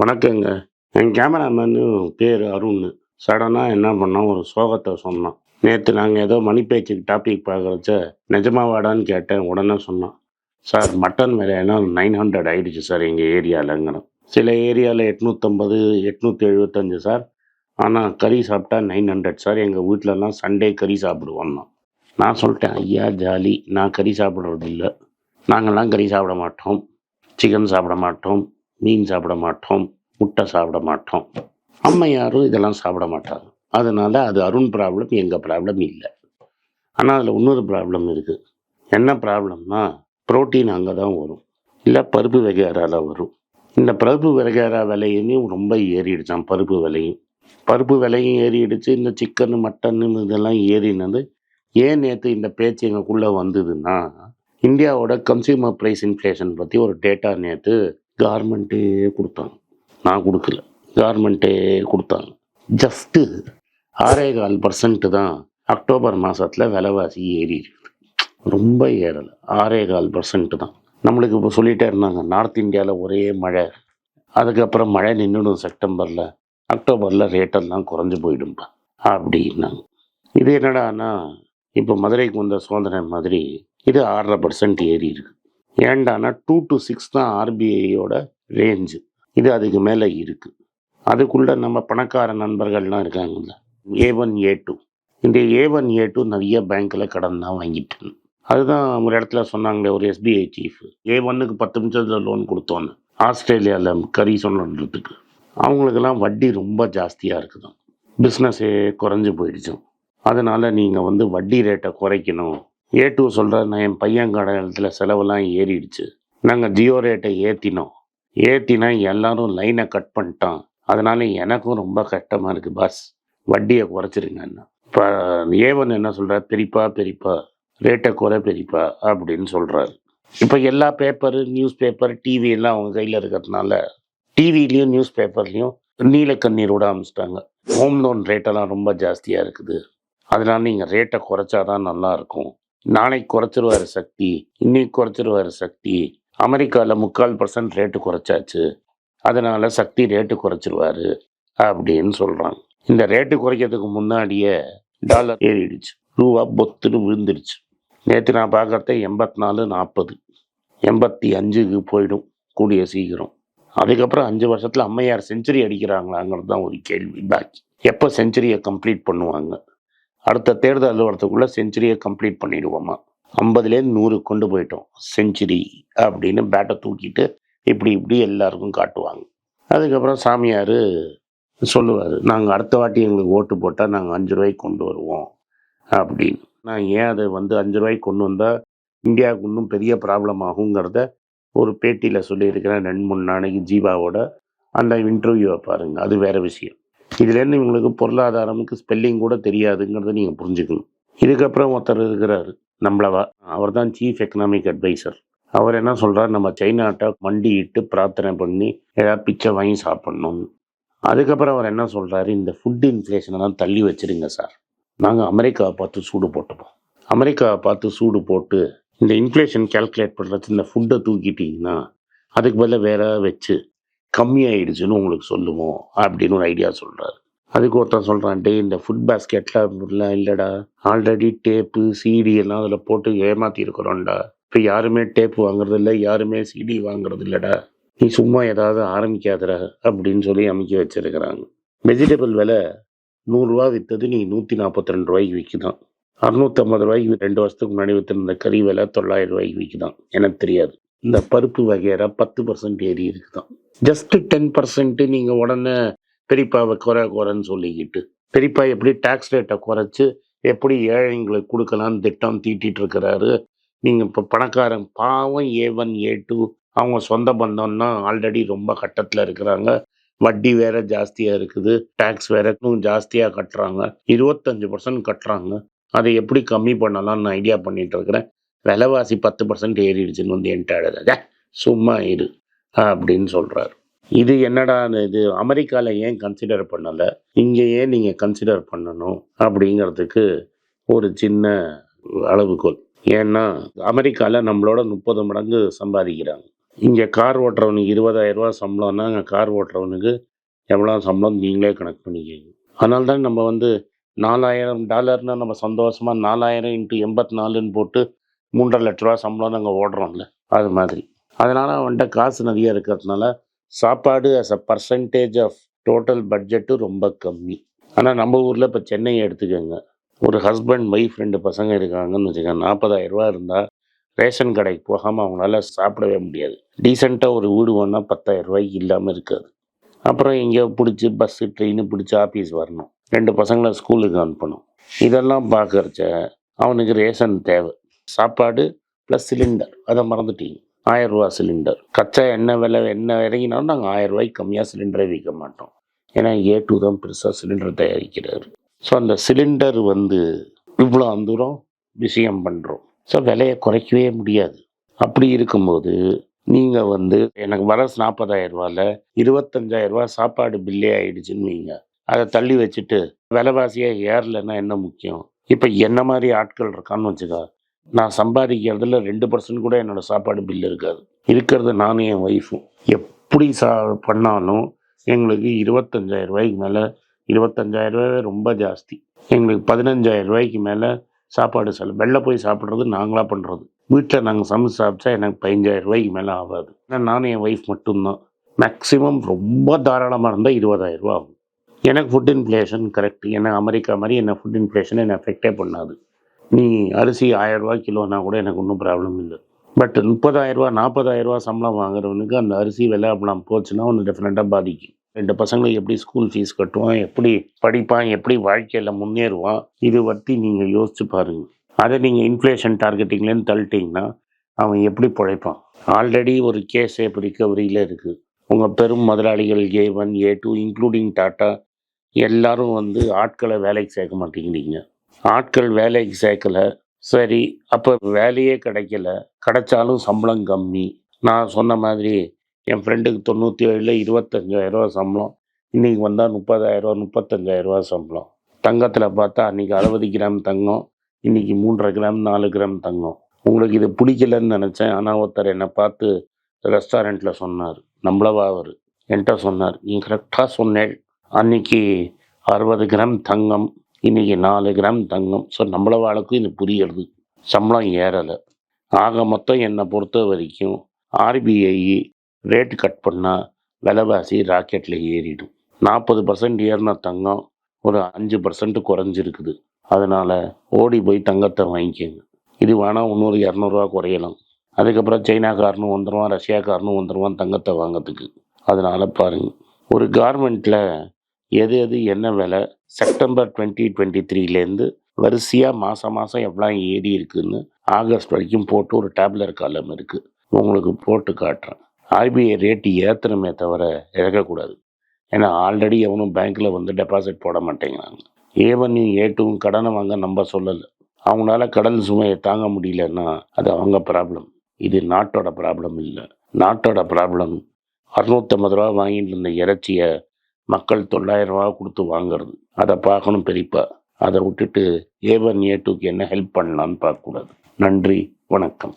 வணக்கங்க. என் கேமராமேனு பேரு அருண். சடனா என்ன பண்ணான், ஒரு சோகத்த சொன்னான். நேத்து நாங்க ஏதோ மணி பேச்சுக்கு டாபிக் பார்க்கறச்ச, நிஜமாவாடான்னு கேட்டேன். உடனே சொன்னான், "சார் மட்டன் விலை எல்லாம் 900 ஆயிடுச்சு சார் எங்க ஏரியாலங்கிறான். சில ஏரியால 850, 875 சார். ஆனா கறி சாப்பிட்டா 900 சார். எங்க வீட்லலாம் சண்டே கறி சாப்பிடுவோம்னான்." நான் சொல்லிட்டேன், "ஐயா ஜாலி. நான் கறி சாப்பிடுறது இல்ல. நாங்கலாம் கறி சாப்பிட மாட்டோம். சிக்கன் சாப்பிட மாட்டோம். மீன் சாப்பிட மாட்டோம். முட்டை சாப்பிட மாட்டோம். அம்மையாரும் இதெல்லாம் சாப்பிட மாட்டாங்க. அதனால அது அருண் ப்ராப்ளம், எங்க ப்ராப்ளம் இல்ல. ஆனா அதுல இன்னொரு ப்ராப்ளம் இருக்கு. என்ன ப்ராப்ளம்னா, புரோட்டீன் அங்க தான் வரும். இல்ல பருப்பு வகையறால வரும். இந்த பருப்பு வகையறா விலையும் ரொம்ப ஏறிடுச்சாம் பருப்பு விலையும். பருப்பு விலையும் ஏறிடுச்சு. இந்த சிக்கன், மட்டன் இதெல்லாம் ஏறினது ஏன் நேத்து இந்த பேச்சு எங்களுக்குள்ள வந்ததுன்னா, இந்தியாவோட கன்சியூமர் பிரைஸ் இன்ஃப்ளேஷன் பத்தி ஒரு டேட்டா நேத்து கவர்மெண்ட்டே குடுத்தாங்க. நான் குடுக்கல. கவர்மெண்ட்டே குடுத்தாங்க. ஜஸ்ட்டு 6.25% தான் அக்டோபர் மாசத்துல விலைவாசி ஏறியிருக்கு. ரொம்ப ஏறல. 6.25% தான். நம்மளுக்கு இப்போ சொல்லிட்டே இருந்தாங்க, நார்த் இந்தியால ஒரே மழை. அதுக்கப்புறம் மழை நின்னுடும் செப்டம்பர்ல. அக்டோபர்ல ரேட்டெல்லாம் குறைஞ்சு போயிடும்பா அப்படின்னாங்க. இது என்னடான்னா, இப்போ மதுரைக்கு வந்த சோதனை மாதிரி இது 6.5% ஏறி இருக்கு. ஏன்டான்னா 2 to 6 தான் ஆர்பிஐயோட ரேஞ்சு. இது அதுக்கு மேல இருக்கு. அதுக்குள்ள நம்ம பணக்கார நண்பர்கள்லாம் இருக்காங்கல்ல, A1, A2. இந்த A1, A2 நிறைய பேங்க்ல கடன் தான் வாங்கிட்டு. அதுதான் ஒரு இடத்துல சொன்னாங்களே ஒரு எஸ்பிஐ சீஃப், A1க்கு 10 நிமிஷத்துல லோன் கொடுத்தோன்னு ஆஸ்திரேலியால கறி சொல்றதுக்கு. அவங்களுக்கெல்லாம் வட்டி ரொம்ப ஜாஸ்தியா இருக்குதாம். பிஸ்னஸே குறைஞ்சு போயிடுச்சு. அதனால நீங்க வட்டி ரேட்டை குறைக்கணும். A2 சொல்ற, நான் என் பையன் கடத்துல செலவெல்லாம் ஏறிடுச்சு. நாங்க ஜியோ ரேட்டை ஏத்தினோம். ஏத்தினா எல்லாரும் லைனை கட் பண்ணிட்டான். அதனால எனக்கும் ரொம்ப கஷ்டமா இருக்கு பாஸ். வட்டியை குறைச்சிருங்கன்னா. இப்போ A1 என்ன சொல்றாரு, பெரியப்பா பெரியப்பா ரேட்டை குறை பெரியப்பா அப்படின்னு சொல்றாரு. இப்போ எல்லா பேப்பரு, நியூஸ் பேப்பர், டிவி எல்லாம் அவங்க கையில் இருக்கிறதுனால டிவிலையும் நியூஸ் பேப்பர்லையும் நீல கண்ணீர் விட ஆரம்பிச்சிட்டாங்க. ஹோம் லோன் ரேட்டெல்லாம் ரொம்ப ஜாஸ்தியாக இருக்குது. அதனால நீங்கள் ரேட்டை குறைச்சாதான் நல்லா இருக்கும். நாளைக்கு குறைச்சிருவாரு சக்தி, இன்னைக்கு குறைச்சிருவாரு சக்தி. அமெரிக்காவில் 3/4% ரேட்டு குறைச்சாச்சு. அதனால சக்தி ரேட்டு குறைச்சிருவாரு அப்படின்னு சொல்றாங்க. இந்த ரேட்டு குறைக்கிறதுக்கு முன்னாடியே டாலர் ஏறிடுச்சு. ரூபா பொத்துன்னு விழுந்துருச்சு. நேற்று நான் பார்க்கறத 84, 40, 85க்கு போயிடும் கூடிய சீக்கிரம். அதுக்கப்புறம் 5 வருஷத்துல அம்மையார் செஞ்சுரி அடிக்கிறாங்களாங்கிறது தான் ஒரு கேள்வி பாக்கி. எப்போ செஞ்சுரியை கம்ப்ளீட் பண்ணுவாங்க? அடுத்த தேர்தல் வரத்துக்குள்ள செஞ்சுரியை கம்ப்ளீட் பண்ணிடுவோமா? 50லேருந்து 100 கொண்டு போயிட்டோம் செஞ்சுரி அப்படின்னு பேட்டை தூக்கிட்டு இப்படி இப்படி எல்லாருக்கும் காட்டுவாங்க. அதுக்கப்புறம் சாமியார் சொல்லுவார், நாங்கள் அடுத்த வாட்டி எங்களுக்கு ஓட்டு போட்டால் நாங்கள் 5 ரூபாய்க்கு கொண்டு வருவோம் அப்படின்னு. நான் ஏன் அதை 5 ரூபாய்க்கு கொண்டு வந்தால் இந்தியாவுக்கு இன்னும் பெரிய ப்ராப்ளம் ஆகுங்கிறத ஒரு பேட்டியில் சொல்லியிருக்கிறேன். 2-3 நாளைக்கு ஜீவாவோட அந்த இன்டர்வியூவை பாருங்க, அது வேற விஷயம். இதுலேருந்து இவங்களுக்கு பொருளாதாரமுக்கு ஸ்பெல்லிங் கூட தெரியாதுங்கிறத நீங்கள் புரிஞ்சுக்கணும். இதுக்கப்புறம் ஒருத்தர் இருக்கிறாரு நம்மளவா, அவர் தான் சீஃப் எக்கனாமிக் அட்வைசர். அவர் என்ன சொல்றார், நம்ம சைனாட்ட மண்டியிட்டு பிரார்த்தனை பண்ணி ஏதாவது பிச்சை வாங்கி சாப்பிடணும். அதுக்கப்புறம் அவர் என்ன சொல்றாரு, இந்த ஃபுட் இன்ஃப்ளேஷனெல்லாம் தள்ளி வச்சிருங்க சார், நாங்கள் அமெரிக்காவை பார்த்து சூடு போட்டுப்போம். அமெரிக்காவை பார்த்து சூடு போட்டு இந்த இன்ஃப்ளேஷன் கேல்குலேட் பண்ணுறது இந்த ஃபுட்டை தூக்கிட்டிங்கன்னா அதுக்கு பதிலாக வேற வச்சு கம்மியாயிடுச்சுன்னு உங்களுக்கு சொல்லுவோம் அப்படின்னு ஒரு ஐடியா சொல்றாரு. அதுக்கு ஒருத்தன் சொல்றான், டே இந்த ஃபுட் பேஸ்கெட்ல இல்லடா, ஆல்ரெடி டேப்பு சிடி எல்லாம் அதில் போட்டு ஏமாத்தி இருக்கிறோம்டா. இப்போ யாருமே டேப் வாங்குறது இல்லை, யாருமே சிடி வாங்குறது இல்லடா. நீ சும்மா ஏதாவது ஆரம்பிக்காதடா அப்படின்னு சொல்லி அமைக்க வச்சிருக்கிறாங்க. வெஜிடபிள் விலை 100 ரூபா விற்றது நீ 142 ரூபாய்க்கு விற்குதான். 650 ரூபாய்க்கு 2 வருஷத்துக்கு முன்னாடி விற்றுருந்த கறி விலை 900 ரூபாய்க்கு விற்குதான். எனக்கு தெரியாது. இந்த பருப்பு வகையற 10% ஏறி இருக்குதான். ஜஸ்ட் 10% நீங்க உடனே பெரியப்பாவை குறைன்னு சொல்லிக்கிட்டு, பெரியப்பா எப்படி டாக்ஸ் ரேட்டை குறைச்சு எப்படி ஏழைங்களுக்கு கொடுக்கலான்னு திட்டம் தீட்டிட்டு இருக்கிறாரு. நீங்க இப்போ பணக்காரன் பாவம் A1, A2 அவங்க சொந்த பந்தம்னா ஆல்ரெடி ரொம்ப கட்டத்தில் இருக்கிறாங்க. வட்டி வேற ஜாஸ்தியா இருக்குது, டாக்ஸ் வேற இன்னும் ஜாஸ்தியா கட்டுறாங்க. 25% கட்டுறாங்க. அதை எப்படி கம்மி பண்ணலாம்னு ஐடியா பண்ணிட்டு இருக்கிறேன். விலைவாசி 10% ஏறிடுச்சுன்னு என்கிட்ட அழுத, சும்மா இரு அப்படின்னு சொல்றாரு. இது என்னடா இது, அமெரிக்கால ஏன் கன்சிடர் பண்ணல, இங்க ஏன் நீங்க கன்சிடர் பண்ணணும் அப்படிங்கிறதுக்கு ஒரு சின்ன அளவுகோல். ஏன்னா அமெரிக்கால நம்மளோட 30 மடங்கு சம்பாதிக்கிறாங்க. இங்கே கார் ஓட்டுறவனுக்கு 20,000 சம்பளம்னா அங்கே கார் ஓட்டுறவனுக்கு எவ்வளோ சம்பளம் நீங்களே கணக்கு பண்ணிக்கிங்க. அதனால தான் நம்ம வந்து $4,000 நம்ம சந்தோஷமாக 4,000 இன்ட்டு 84ன்னு போட்டு $3,50,000 சம்பளம் நாங்கள் ஓடுறோம்ல, அது மாதிரி. அதனால் அவன்கிட்ட காசு நிறைய இருக்கிறதுனால சாப்பாடு as a percentage of total budget ரொம்ப கம்மி. ஆனால் நம்ம ஊரில் இப்போ சென்னையை எடுத்துக்கோங்க. ஒரு ஹஸ்பண்ட் ஒய்ஃப் 2 பசங்க இருக்காங்கன்னு வச்சுக்கோங்க. $40,000 இருந்தால் ரேஷன் கடைக்கு போகாமல் அவங்களால சாப்பிடவே முடியாது. டீசெண்டாக ஒரு வீடு வேணால் $10,000 இல்லாமல் இருக்காது. அப்புறம் எங்கேயோ பிடிச்சி பஸ்ஸு ட்ரெயின் பிடிச்சி ஆஃபீஸ் வரணும், 2 பசங்களை ஸ்கூலுக்கு அனுப்பணும். இதெல்லாம் பார்க்கறச்ச அவனுக்கு ரேஷன் தேவை. சாப்பாடு ப்ளஸ் சிலிண்டர், அதை மறந்துட்டீங்க. $1000 சிலிண்டர். கச்சா எண்ணெய் விலை என்ன இறங்கினாலும் நாங்கள் $1000 கம்மியாக சிலிண்டரை விற்க மாட்டோம். ஏன்னா A2 தான் பெருசாக சிலிண்டர் தயாரிக்கிறாரு. ஸோ அந்த சிலிண்டர் வந்து இவ்வளோ தூரம் விஷயம் பண்ணுறோம். ஸோ விலையை குறைக்கவே முடியாது. அப்படி இருக்கும்போது நீங்கள் வந்து எனக்கு வர $40,000 $25,000 சாப்பாடு பில்லே ஆகிடுச்சின்னு வைங்க. அதை தள்ளி வச்சுட்டு விலைவாசியாக ஏறலைன்னா என்ன முக்கியம்? இப்போ என்ன மாதிரி ஆட்கள் இருக்கான்னு வச்சுக்கா, நான் சம்பாதிக்கிறதுல 2% கூட என்னோடய சாப்பாடு பில் இருக்காது. இருக்கிறது நானும் என் ஒய்ஃபும். எப்படி பண்ணாலும் எங்களுக்கு $25,000 மேலே, $25,000 ரொம்ப ஜாஸ்தி. எங்களுக்கு $15,000 மேலே சாப்பாடு செலவு. வெளில போய் சாப்பிட்றது நாங்களாக பண்ணுறது. வீட்டில் நாங்கள் சமைச்சு சாப்பிட்டா எனக்கு $15,000 மேலே ஆகாது. ஏன்னா நானும் என் ஒய்ஃப் மட்டும்தான். மேக்ஸிமம் ரொம்ப தாராளமாக இருந்தால் $20,000 ஆகும். எனக்கு ஃபுட் இன்ஃப்ளேஷன் கரெக்ட். ஏன்னா அமெரிக்கா மாதிரி என்ன ஃபுட் இன்ஃப்ளேஷன் என்னை எஃபெக்டே பண்ணாது. நீ அரிசி $1000 கிலோனா கூட எனக்கு ஒன்றும் ப்ராப்ளம் இல்லை. பட் $30,000 $40,000 சம்பளம் வாங்குறவனுக்கு அந்த அரிசி விலை அப்படிலாம் போச்சுன்னா ஒன்று டெஃபினட்டாக பாதிக்கும். 2 பசங்களுக்கு எப்படி ஸ்கூல் ஃபீஸ் கட்டுவான், எப்படி படிப்பான், எப்படி வாழ்க்கையில் முன்னேறுவான், இது பற்றி நீங்கள் யோசிச்சு பாருங்கள். அதை நீங்கள் இன்ஃப்ளேஷன் டார்கெட்டிங்லேருந்து தள்ளிட்டிங்கன்னா அவன் எப்படி பிழைப்பான்? ஆல்ரெடி ஒரு கேஸே இப்போ ரிக்கவரியில் இருக்குது. உங்கள் பெரும் முதலாளிகள் A1 A2 இன்க்ளூடிங் டாட்டா எல்லாரும் வந்து ஆட்களை வேலைக்கு சேர்க்க மாட்டேங்கிறீங்க. ஆட்கள் வேலைக்கு சேர்க்கலை. சரி, அப்போ வேலையே கிடைக்கல, கிடைச்சாலும் சம்பளம் கம்மி. நான் சொன்ன மாதிரி என் ஃப்ரெண்டுக்கு 97ல் $25,000 சம்பளம், இன்றைக்கி வந்தால் $30,000 $35,000 சம்பளம். தங்கத்தில் பார்த்தா அன்றைக்கி 60 கிராம் தங்கம், இன்றைக்கி 3.5 கிராம் 4 கிராம் தங்கம். உங்களுக்கு இது பிடிக்கலன்னு நினச்சேன். ஆனால் ஒருத்தர் என்னை பார்த்து ரெஸ்டாரண்ட்டில் சொன்னார், நம்மளவா அவர் என்கிட்ட சொன்னார், நீ கரெக்டாக சொன்னேன், அன்றைக்கி 60 கிராம் தங்கம், இன்றைக்கி 4 கிராம் தங்கம். ஸோ நம்மளவாளுக்கும் இது புரியுறது. சம்பளம் ஏறலை. ஆக மொத்தம் என்னை பொறுத்த வரைக்கும் RBI ரேட்டு கட் பண்ணால் விலைவாசி ராக்கெட்டில் ஏறிடும். 40% ஏறின தங்கம் ஒரு 5% குறைஞ்சிருக்குது. அதனால் ஓடி போய் தங்கத்தை வாங்கிக்கோங்க. இது வேணால் இன்னொரு $200 குறையலாம். அதுக்கப்புறம் சைனாக்காரனும் வந்துடுவான், ரஷ்யாக்காரனும் வந்துடுவான் தங்கத்தை வாங்கிறதுக்கு. அதனால் பாருங்கள், ஒரு கார்மெண்ட்டில் எது எது என்ன விலை செப்டம்பர் 2023லேருந்து வரிசையாக மாதம் மாதம் எவ்வளோ ஏறி இருக்குதுன்னு ஆகஸ்ட் வரைக்கும் போட்டு ஒரு டேப்லர் காலம் இருக்குது, உங்களுக்கு போட்டு காட்டுறேன். RBI ரேட்டு ஏற்றணுமே தவிர இறக்கக்கூடாது. ஏன்னா ஆல்ரெடி எவனும் பேங்க்கில் வந்து டெபாசிட் போட மாட்டேங்கிறாங்க. A1 A2 கடனை வாங்க நம்ம சொல்லலை. அவங்களால கடல் சுமையை தாங்க முடியலன்னா அது அவங்க ப்ராப்ளம். இது நாட்டோட ப்ராப்ளம் இல்லை. நாட்டோட ப்ராப்ளம் $650 வாங்கிட்டு இருந்த இறைச்சியை மக்கள் $900 கொடுத்து வாங்கிறது. அதை பார்க்கணும் பெரியப்பா. அதை விட்டுட்டு A1 A2க்கு என்ன ஹெல்ப் பண்ணலான்னு பார்க்கக்கூடாது. நன்றி, வணக்கம்.